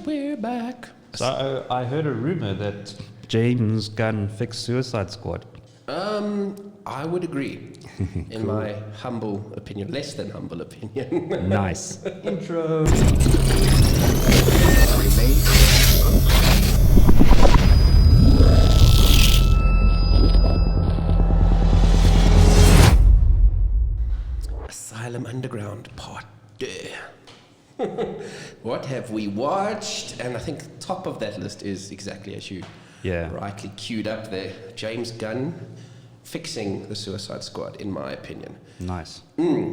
we're back. So I heard a rumor that James Gunn fixed Suicide Squad. I would agree, in my humble opinion, less than humble opinion. Nice. Intro. Asylum Underground Part 2. What have we watched? And I think top of that list is exactly as you rightly queued up there. James Gunn fixing the Suicide Squad, in my opinion. Nice.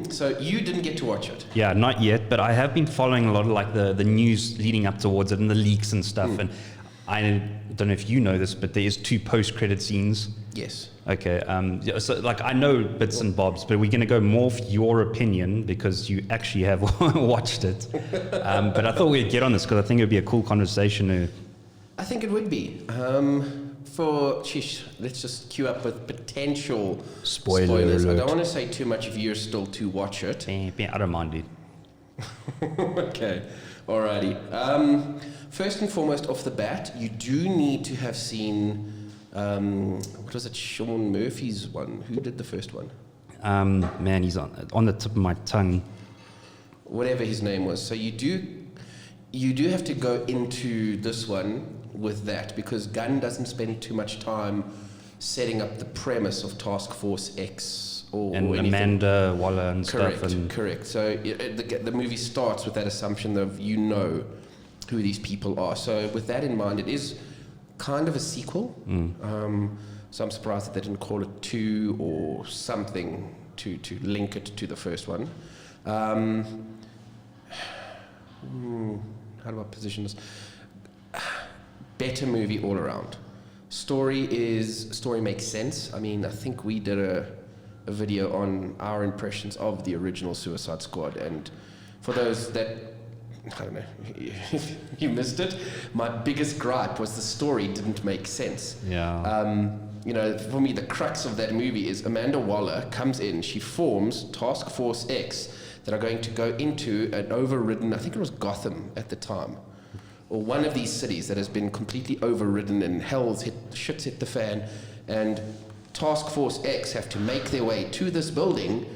So you didn't get to watch it? Yeah, not yet, but I have been following a lot of like the news leading up towards it and the leaks and stuff. And I don't know if you know this, but there is 2 post-credit scenes. Yes. Okay. So like I know bits and bobs, but we're going to go more for your opinion because you actually have watched it. But I thought we'd get on this because I think it would be a cool conversation. I think it would be. Let's just queue up with potential spoilers. Alert. I don't want to say too much if you're still to watch it. I don't mind, dude. Okay, alrighty. First and foremost, off the bat, you do need to have seen, what was it, Sean Murphy's one? Who did the first one? Man, he's on the tip of my tongue. Whatever his name was. So you do have to go into this one with that, because Gunn doesn't spend too much time setting up the premise of Task Force X or anything. Amanda Waller and Correct, stuff. correct. So the movie starts with that assumption of you know who these people are. So with that in mind, it is kind of a sequel. So I'm surprised that they didn't call it 2 or something to link it to the first one. How do I position this? Better movie all around. Story makes sense. I mean, I think we did a video on our impressions of the original Suicide Squad, and for those that, I don't know, you missed it, my biggest gripe was the story didn't make sense. Yeah. For me, the crux of that movie is Amanda Waller comes in, she forms Task Force X that are going to go into an overridden, I think it was Gotham at the time, or one of these cities that has been completely overridden and shit's hit the fan, and Task Force X have to make their way to this building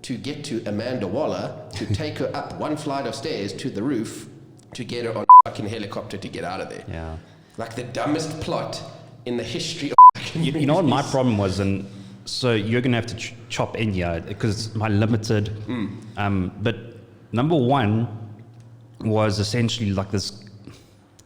to get to Amanda Waller, to take her up one flight of stairs to the roof, to get her on a fucking helicopter to get out of there. Yeah. Like the dumbest plot in the history of fucking You know what my problem was, and so you're going to have to chop in here because it's my limited. But number one was essentially like this,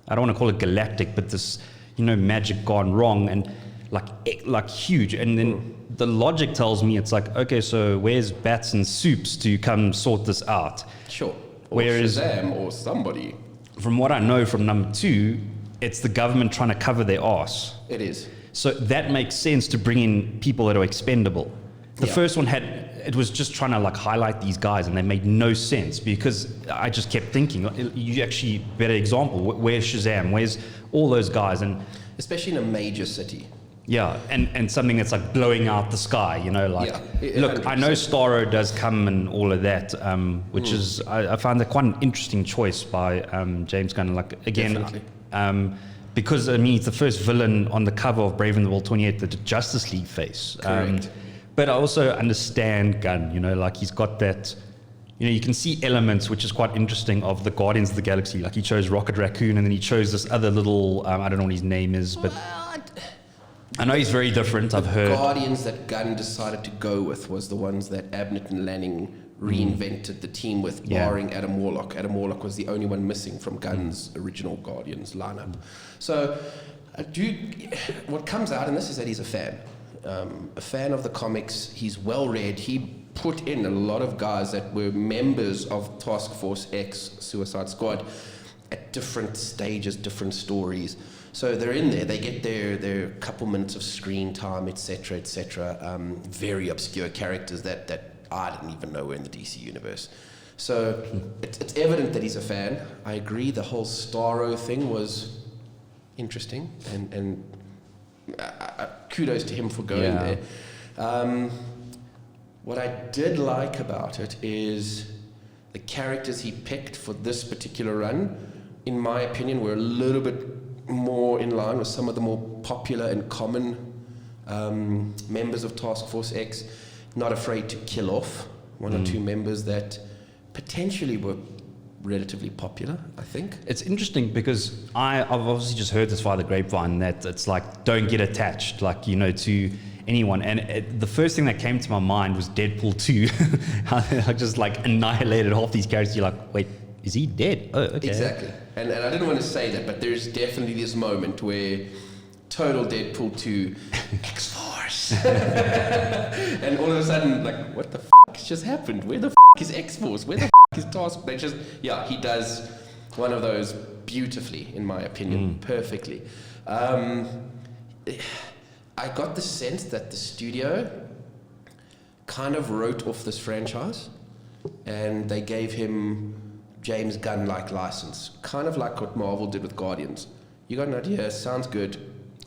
I don't want to call it galactic, but this, magic gone wrong and like huge. And then the logic tells me it's like, okay, so where's Bats and Soups to come sort this out? Sure. Or Whereas Shazam or somebody. From what I know from number 2, it's the government trying to cover their arse. It is. So that makes sense to bring in people that are expendable. The first one it was just trying to highlight these guys, and they made no sense because I just kept thinking, you actually, better example, where's Shazam? Where's all those guys? And especially in a major city. Yeah, and something that's blowing out the sky, look, 100%. I know Sparrow does come and all of that, which is, I find that quite an interesting choice by James Gunn. Because it's the first villain on the cover of Brave and the Bold 28 that the Justice League face. Correct. But I also understand Gunn, he's got that, you can see elements which is quite interesting of the Guardians of the Galaxy. Like he chose Rocket Raccoon, and then he chose this other little, I don't know what his name is, but I know he's very different, I've heard. The Guardians that Gunn decided to go with was the ones that Abnett and Lanning reinvented the team with, barring Adam Warlock. Adam Warlock was the only one missing from Gunn's original Guardians lineup. So, what comes out in this is that he's a fan of the comics. He's well read. He put in a lot of guys that were members of Task Force X, Suicide Squad, at different stages, different stories. So they're in there. They get their couple minutes of screen time, etc., etc. Very obscure characters that I didn't even know were in the DC universe. So it's evident that he's a fan. I agree. The whole Sparrow thing was interesting, and kudos to him for going there. What I did like about it is the characters he picked for this particular run in my opinion, were a little bit more in line with some of the more popular and common members of Task Force X, not afraid to kill off one or two members that potentially were relatively popular, I think. It's interesting because I've obviously just heard this via the grapevine that it's like, don't get attached, like, you know, to anyone. And the first thing that came to my mind was Deadpool 2. I just like annihilated half these characters. You're like, wait, is he dead? Oh, okay. Exactly. And I didn't want to say that, but there's definitely this moment where total Deadpool 2, X-Force. And all of a sudden, like, what the f*** just happened? Where the f*** is X-Force? Where the f*** is Task? They just, yeah, he does one of those beautifully, in my opinion, perfectly. I got the sense that the studio kind of wrote off this franchise and they gave him James Gunn-like license, kind of like what Marvel did with Guardians. You got an idea, sounds good,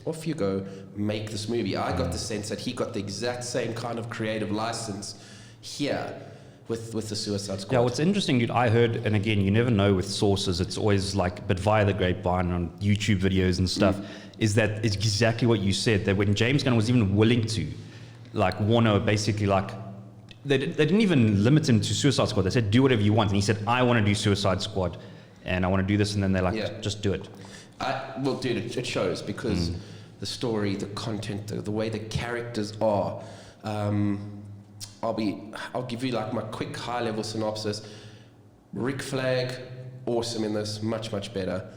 off you go, make this movie. I got the sense that he got the exact same kind of creative license here with the Suicide Squad. Yeah, what's interesting, dude, I heard, and again, you never know with sources, it's always like, but via the grapevine on YouTube videos and stuff, is that it's exactly what you said, that when James Gunn was even willing to, like Warner basically like, they didn't even limit him to Suicide Squad. They said, do whatever you want. And he said, I want to do Suicide Squad and I want to do this. And then they're like, just do it. Well, dude, it shows because the story, the content, the way the characters are. I'll give you like my quick high level synopsis. Rick Flag, awesome in this, much, much better.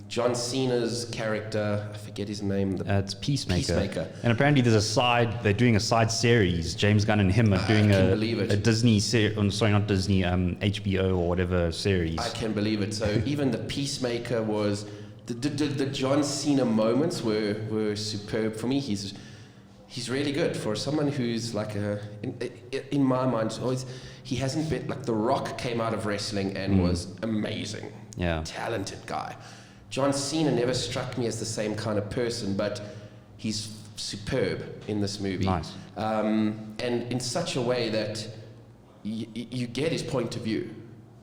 John Cena's character, I forget his name. It's Peacemaker. And apparently they're doing a side series. James Gunn and him are doing a Disney series, sorry, not Disney, HBO or whatever series. I can believe it. So even the Peacemaker was, the John Cena moments were superb for me. He's really good for someone who's like in my mind, always, he hasn't been, like The Rock came out of wrestling and was amazing. Yeah. Talented guy. John Cena never struck me as the same kind of person, but he's superb in this movie. Nice. And in such a way that you get his point of view.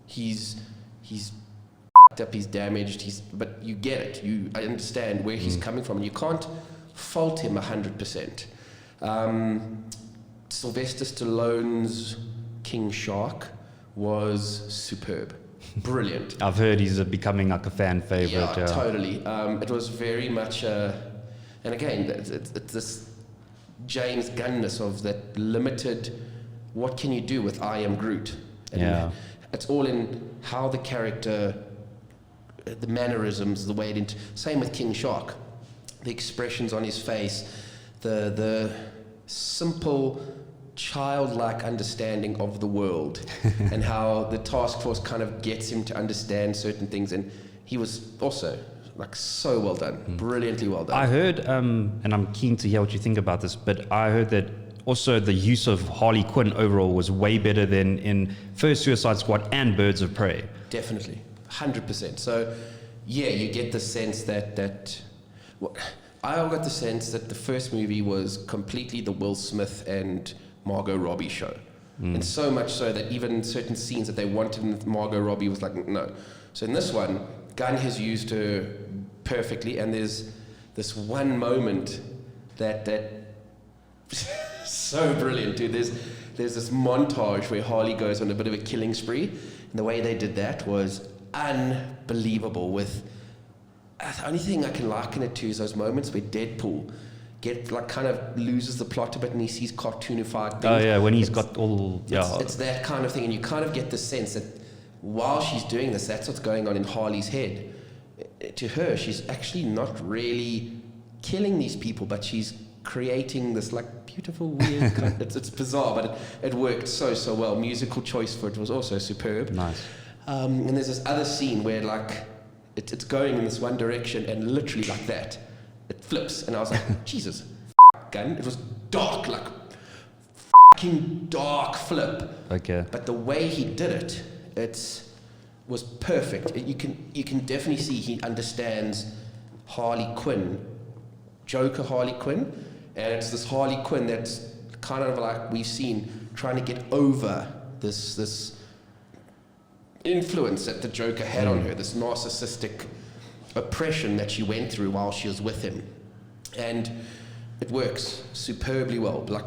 He's f***ed up, he's damaged, but you get it. I understand where he's coming from, and you can't fault him 100%. Sylvester Stallone's King Shark was superb. Brilliant. I've heard he's becoming like a fan favorite. Yeah, totally. It was very much, and again, it's this James Gunness of that limited, what can you do with I Am Groot? And it's all in how the character, the mannerisms, the way it, same with King Shark, the expressions on his face, the simple, childlike understanding of the world and how the task force kind of gets him to understand certain things, and he was also like so well done, brilliantly well done. I heard, and I'm keen to hear what you think about this, but I heard that also the use of Harley Quinn overall was way better than in first Suicide Squad and Birds of Prey. Definitely, 100%. So yeah, you get the sense that I got the sense that the first movie was completely the Will Smith and Margot Robbie show. And so much so that even certain scenes that they wanted in Margot Robbie was like, no. So in this one, Gunn has used her perfectly, and there's this one moment that so brilliant, dude. There's this montage where Harley goes on a bit of a killing spree, and the way they did that was unbelievable. With the only thing I can liken it to is those moments where Deadpool kind of loses the plot a bit and he sees cartoonified things. Oh yeah, when he's got all it's that kind of thing, and you kind of get the sense that while she's doing this, that's what's going on in Harley's head. To her, she's actually not really killing these people, but she's creating this like beautiful weird kind of, it's bizarre, but it worked so well. Musical choice for it was also superb. Nice. And there's this other scene where like it's going in this one direction, and literally like that it flips, and I was like, Jesus, Gunn. It was dark, like fucking dark flip. Okay. But the way he did it, it was perfect. You can definitely see he understands Harley Quinn, Joker Harley Quinn, and it's this Harley Quinn that's kind of like we've seen trying to get over this influence that the Joker had on her, this narcissistic oppression that she went through while she was with him. And it works superbly well, like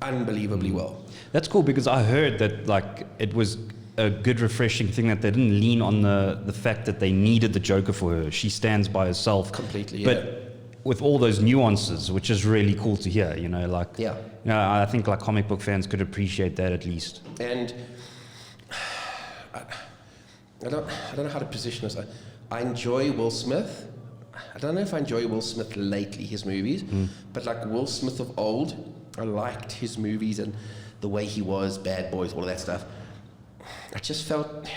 unbelievably well. That's cool, because I heard that like it was a good, refreshing thing that they didn't lean on the fact that they needed the Joker for her. She stands by herself Completely, yeah. But with all those nuances, which is really cool to hear, like, yeah. I think like comic book fans could appreciate that at least. And I don't know how to position this. I enjoy Will Smith. I don't know if I enjoy Will Smith lately, his movies, but like Will Smith of old, I liked his movies and the way he was, Bad Boys, all of that stuff. I just felt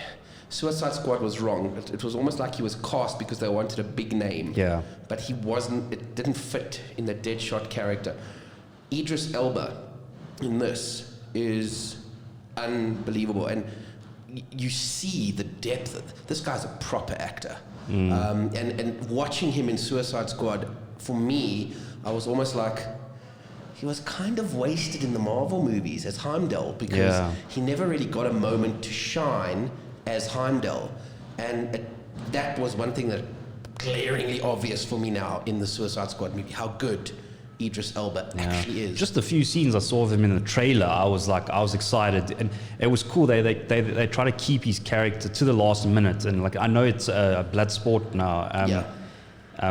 Suicide Squad was wrong. It was almost like he was cast because they wanted a big name. Yeah. But he wasn't, it didn't fit in the Deadshot character. Idris Elba in this is unbelievable. And you see the depth. This guy's a proper actor. And watching him in Suicide Squad, for me, I was almost like, he was kind of wasted in the Marvel movies as Heimdall, because he never really got a moment to shine as Heimdall. And that was one thing that glaringly obvious for me now in the Suicide Squad movie, how good Idris Elba actually is. Just a few scenes I saw of him in the trailer, I was excited, and it was cool. They try to keep his character to the last minute, and like I know it's a blood sport now,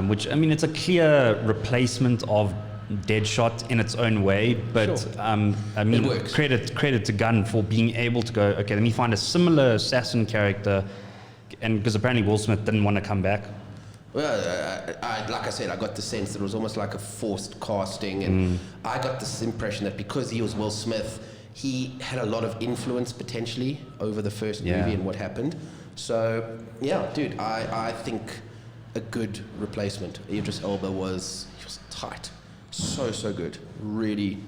which I mean it's a clear replacement of Deadshot in its own way, but Sure. I mean credit to Gunn for being able to go, okay, let me find a similar assassin character, and because apparently Will Smith didn't want to come back. Well, like I said, I got the sense that it was almost like a forced casting, and I got this impression that because he was Will Smith, he had a lot of influence potentially over the first movie and what happened. So, yeah, dude, I think a good replacement. Idris Elba was tight. So good. Really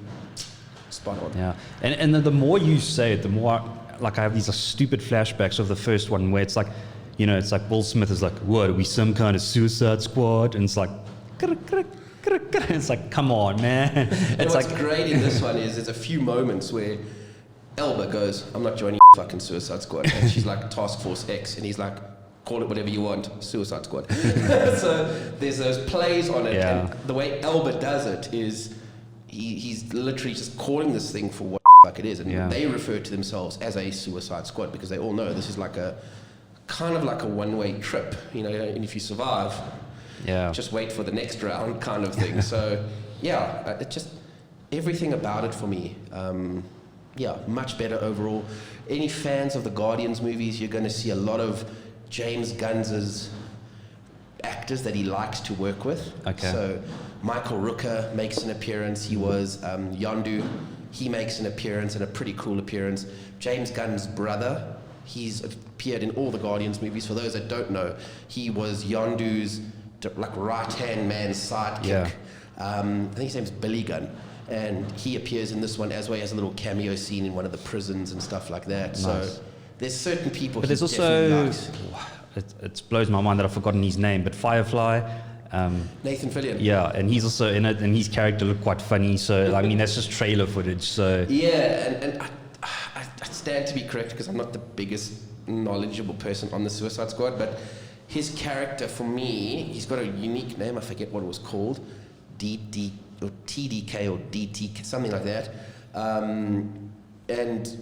spot on. Yeah. And the more you say it, the more like I have these stupid flashbacks of the first one where it's like, it's like Will Smith is like, what, are we some kind of Suicide Squad? And it's like, it's like, come on, man. It's what's great in this one is there's a few moments where Elba goes, I'm not joining fucking Suicide Squad. And she's like, Task Force X. And he's like, call it whatever you want, Suicide Squad. So there's those plays on it. Yeah. And the way Elba does it is he's literally just calling this thing for what the fuck it is. And they refer to themselves as a Suicide Squad because they all know this is like a kind of like a one-way trip, and if you survive, just wait for the next round kind of thing. So it just, everything about it for me, much better overall. Any fans of the Guardians movies, you're going to see a lot of James Gunn's actors that he likes to work with. Okay. So Michael Rooker makes an appearance. He was Yondu. He makes an appearance, and a pretty cool appearance. James Gunn's brother, he's appeared in all the Guardians movies. For those that don't know, he was Yondu's like right-hand man's sidekick. I think his name's Billy Gunn. And he appears in this one as well. He has a little cameo scene in one of the prisons and stuff like that. Nice. So there's certain people. But there's also, it blows my mind that I've forgotten his name, but Firefly. Nathan Fillion. Yeah, and he's also in it, and his character looked quite funny. So I mean, that's just trailer footage. So and I stand to be correct because I'm not the biggest knowledgeable person on the Suicide Squad, but his character for me, he's got a unique name. I forget what it was called, DD or TDK or DT, something like that, and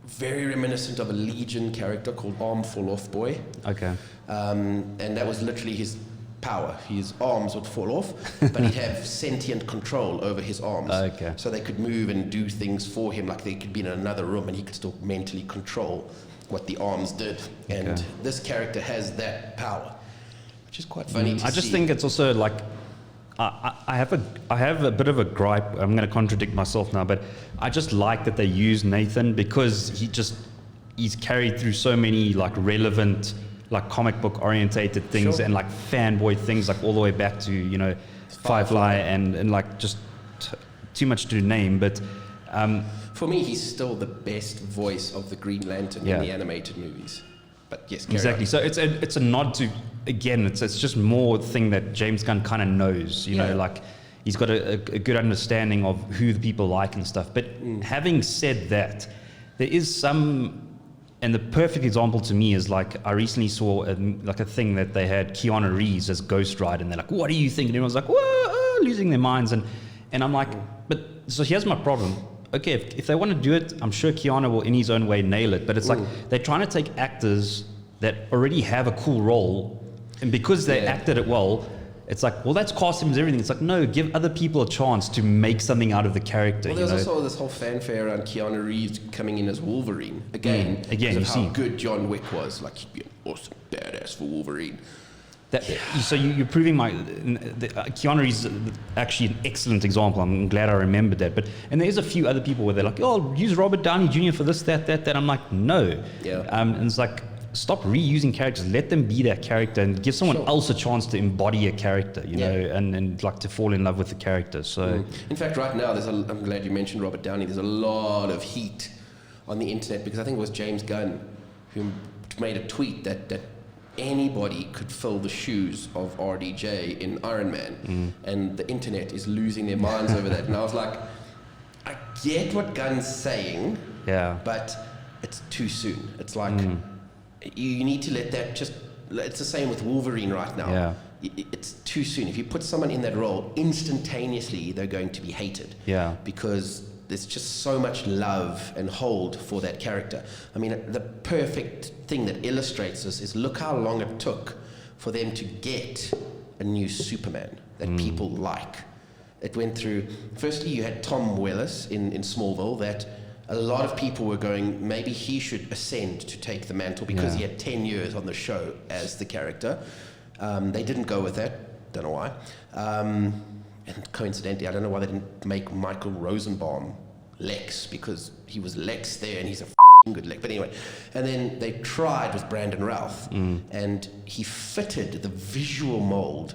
very reminiscent of a Legion character called Arm Fall Off Boy. Okay. And that was literally his power. His arms would fall off, but he'd have sentient control over his arms. Okay. So they could move and do things for him, like they could be in another room and he could still mentally control what the arms did. And this character has that power, which is quite funny to see. I just think it's also like, I have a bit of a gripe. I'm going to contradict myself now, but I just like that they use Nathan because he's carried through so many like relevant, like comic book orientated things and like fanboy things, like all the way back to Firefly and like just too much to name. But for me, he's still the best voice of the Green Lantern in the animated movies. But yes, exactly. So it's a nod to, again, it's just more thing that James Gunn kind of knows, like he's got a good understanding of who the people like and stuff. But having said that, there is some And the perfect example to me is like I recently saw a thing that they had Keanu Reeves as Ghost Rider, and they're like, "What do you think?" And everyone's like, "Whoa," losing their minds. And I'm like, but so here's my problem. Okay, if they want to do it, I'm sure Keanu will in his own way nail it. But it's like they're trying to take actors that already have a cool role, and because they acted it well, it's like, well, that's costumes, everything. It's like, no, give other people a chance to make something out of the character. Well, there's also this whole fanfare around Keanu Reeves coming in as Wolverine again, because of how good John Wick was. Like, he'd be an awesome badass for Wolverine. So you're proving Keanu Reeves is actually an excellent example. I'm glad I remembered that. And there's a few other people where they're like, oh, use Robert Downey Jr. for this, that. I'm like, no. Yeah. And it's like, stop reusing characters. Let them be that character and give someone else a chance to embody a character, you know, and like to fall in love with the character. So, in fact, right now, I'm glad you mentioned Robert Downey. There's a lot of heat on the internet because I think it was James Gunn who made a tweet that anybody could fill the shoes of RDJ in Iron Man, and the internet is losing their minds over that. And I was like, I get what Gunn's saying, but it's too soon. It's like you need to let that just. It's the same with Wolverine right now. Yeah. It's too soon. If you put someone in that role, instantaneously they're going to be hated. Yeah. Because there's just so much love and hold for that character. I mean, the perfect thing that illustrates this is look how long it took for them to get a new Superman that people like. It went through, firstly, you had Tom Wellis in Smallville that a lot of people were going, maybe he should ascend to take the mantle because he had 10 years on the show as the character. They didn't go with that, don't know why. And coincidentally, I don't know why they didn't make Michael Rosenbaum Lex, because he was Lex there and he's a good Lex. But anyway, and then they tried with Brandon Routh and he fitted the visual mold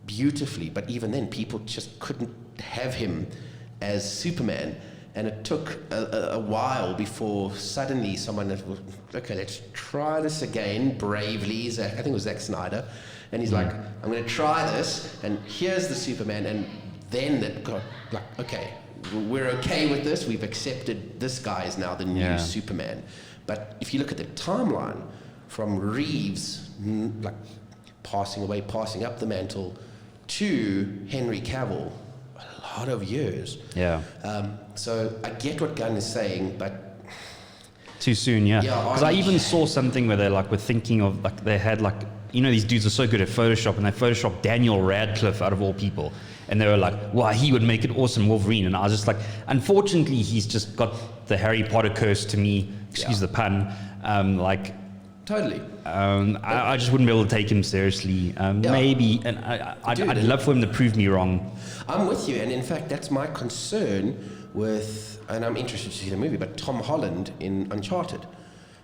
beautifully, but even then people just couldn't have him as Superman. And it took a while before suddenly someone was, okay, let's try this again, bravely. I think it was Zack Snyder. And he's like, I'm going to try this, and here's the Superman. And then it got like, okay, we're okay with this. We've accepted this guy is now the new Superman. But if you look at the timeline from Reeves, like passing away, passing up the mantle, to Henry Cavill, a lot of years. Yeah. So I get what Gunn is saying, but too soon, because I even saw something where they were thinking of they had these dudes are so good at Photoshop, and they Photoshopped Daniel Radcliffe out of all people, and they were like, wow, he would make an awesome Wolverine. And I was just like, unfortunately, he's just got the Harry Potter curse to me. Excuse the pun. Totally. I just wouldn't be able to take him seriously. Maybe, and I'd love for him to prove me wrong. I'm with you, and in fact, that's my concern with, and I'm interested to see the movie, but Tom Holland in Uncharted.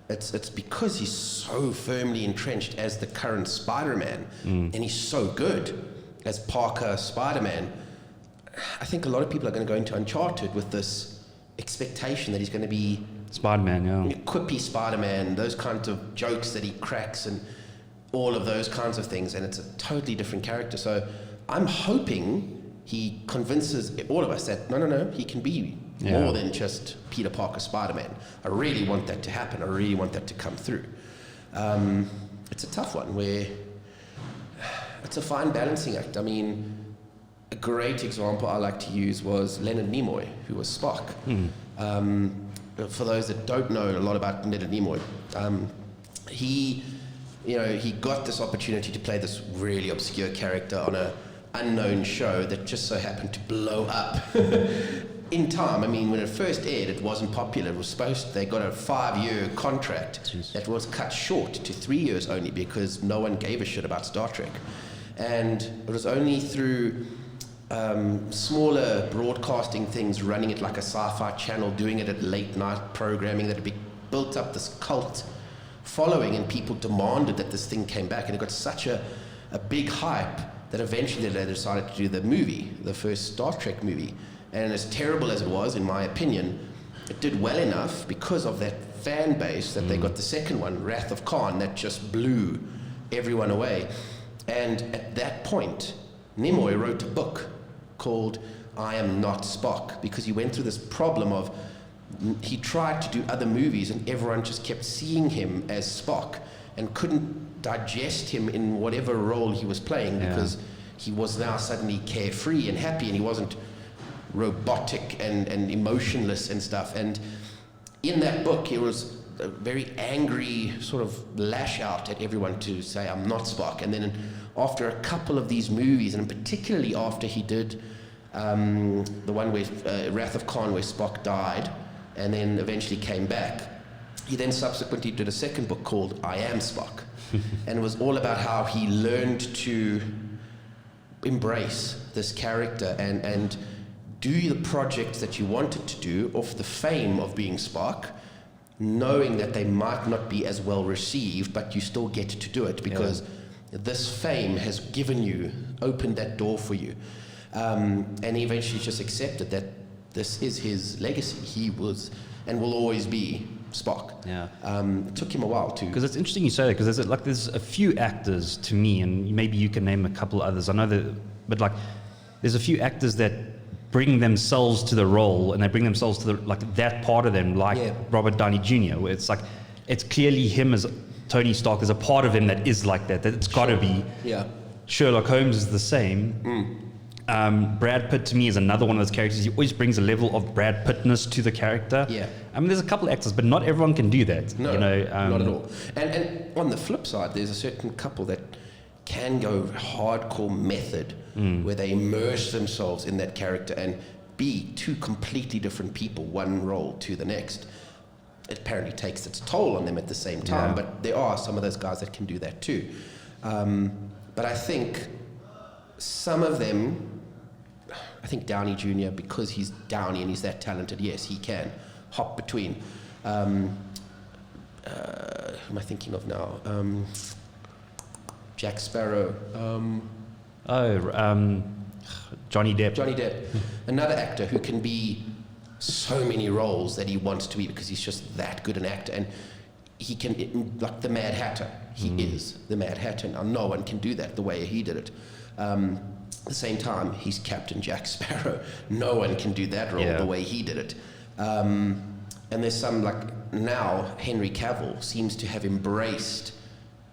It's because he's so firmly entrenched as the current Spider-Man, and he's so good as Parker Spider-Man. I think a lot of people are going to go into Uncharted with this expectation that he's going to be Spider-Man, quippy Spider-Man, those kinds of jokes that he cracks and all of those kinds of things, and it's a totally different character. So I'm hoping he convinces all of us that no, he can be more than just Peter Parker Spider-Man. I really want that to happen. I really want that to come through. It's a tough one where it's a fine balancing act. I mean, a great example I like to use was Leonard Nimoy, who was Spock. For those that don't know a lot about Leonard Nimoy, he got this opportunity to play this really obscure character on a unknown show that just so happened to blow up in time. I mean, when it first aired, it wasn't popular. They got a 5-year contract that was cut short to 3 years only because no one gave a shit about Star Trek. And it was only through smaller broadcasting things, running it like a sci-fi channel, doing it at late night programming, that it built up this cult following, and people demanded that this thing came back, and it got such a big hype that eventually they decided to do the first Star Trek movie. And as terrible as it was, in my opinion, it did well enough because of that fan base that they got the second one, Wrath of Khan, that just blew everyone away. And at that point, Nimoy wrote a book called I Am Not Spock, because he went through this problem of he tried to do other movies, and everyone just kept seeing him as Spock and couldn't digest him in whatever role he was playing because he was now suddenly carefree and happy, and he wasn't robotic and emotionless and stuff. And in that book, he was a very angry sort of lash out at everyone to say, I'm not Spock. And then after a couple of these movies, and particularly after he did the one where Wrath of Khan, where Spock died and then eventually came back, he then subsequently did a second book called I Am Spock. And it was all about how he learned to embrace this character and do the projects that you wanted to do off the fame of being Spock, knowing that they might not be as well received, but you still get to do it because this fame has opened that door for you. And he eventually just accepted that this is his legacy. He was and will always be Spock. It took him a while to... Because it's interesting you say that, because there's a few actors to me, and maybe you can name a couple others. I know that, but like, there's a few actors that bring themselves to the role, and they bring themselves to that part of them, like Robert Downey Jr., where it's like, it's clearly him as Tony Stark. There's a part of him that is like that it's got to be. Sherlock Holmes is the same. Brad Pitt to me is another one of those characters. He always brings a level of Brad Pittness to the character. I mean, there's a couple of actors, but not everyone can do that. No, you know, not at all. And on the flip side, there's a certain couple that can go hardcore method, where they immerse themselves in that character and be two completely different people, one role to the next. It apparently takes its toll on them at the same time, but there are some of those guys that can do that too. But I think some of them, I think Downey Jr., because he's Downey and he's that talented, yes, he can hop between. Who am I thinking of now? Jack Sparrow. Johnny Depp. Johnny Depp. Another actor who can be so many roles that he wants to be because he's just that good an actor. And he can, like the Mad Hatter. He is the Mad Hatter. Now, no one can do that the way he did it. At the same time, he's Captain Jack Sparrow. No one can do that role the way he did it. And there's some, like, now Henry Cavill seems to have embraced,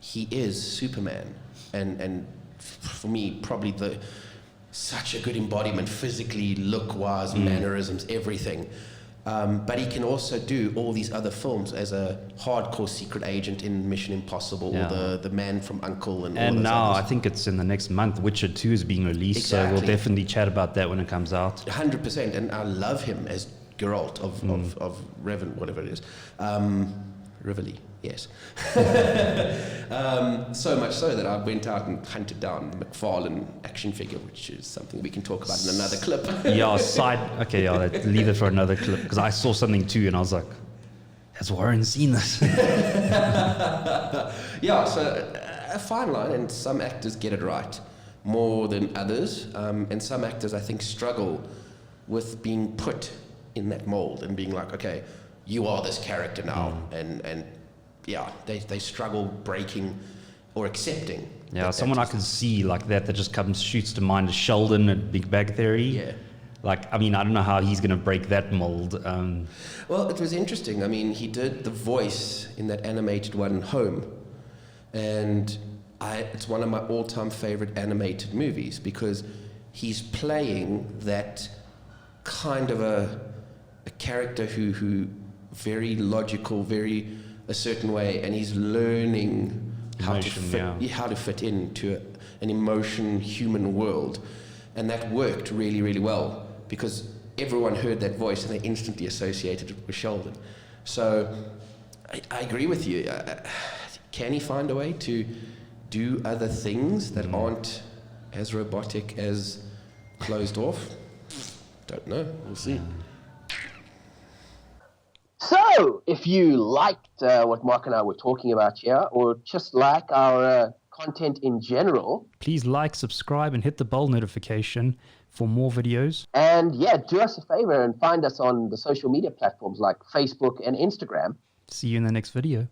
he is Superman. And for me, probably such a good embodiment, physically, look-wise, mannerisms, everything. But he can also do all these other films as a hardcore secret agent in Mission Impossible, or the Man from U.N.C.L.E. and all those now others. I think it's in the next month. Witcher 2 is being released, so we'll definitely chat about that when it comes out. 100%, and I love him as Geralt of Revan, whatever it is. Rivoli, yes. So much so that I went out and hunted down the McFarlane action figure, which is something we can talk about in another clip. Leave it for another clip, because I saw something too and I was like, has Warren seen this? So a fine line, and some actors get it right more than others, and some actors I think struggle with being put in that mold and being like, okay, you are this character now, and they struggle breaking or accepting. Someone I can see like that just shoots to mind is Sheldon at Big Bang Theory. Like, I mean, I don't know how he's going to break that mold. Well, it was interesting. I mean, he did the voice in that animated one, Home, and it's one of my all-time favorite animated movies because he's playing that kind of a character who very logical, very a certain way, and he's learning how to fit into an emotion human world, and that worked really, really well because everyone heard that voice and they instantly associated it with Sheldon. So I agree with you. Can he find a way to do other things that aren't as robotic as closed off? Don't know. We'll see. So, if you liked what Mark and I were talking about here, or just like our content in general, please like, subscribe, and hit the bell notification for more videos. And do us a favor and find us on the social media platforms like Facebook and Instagram. See you in the next video.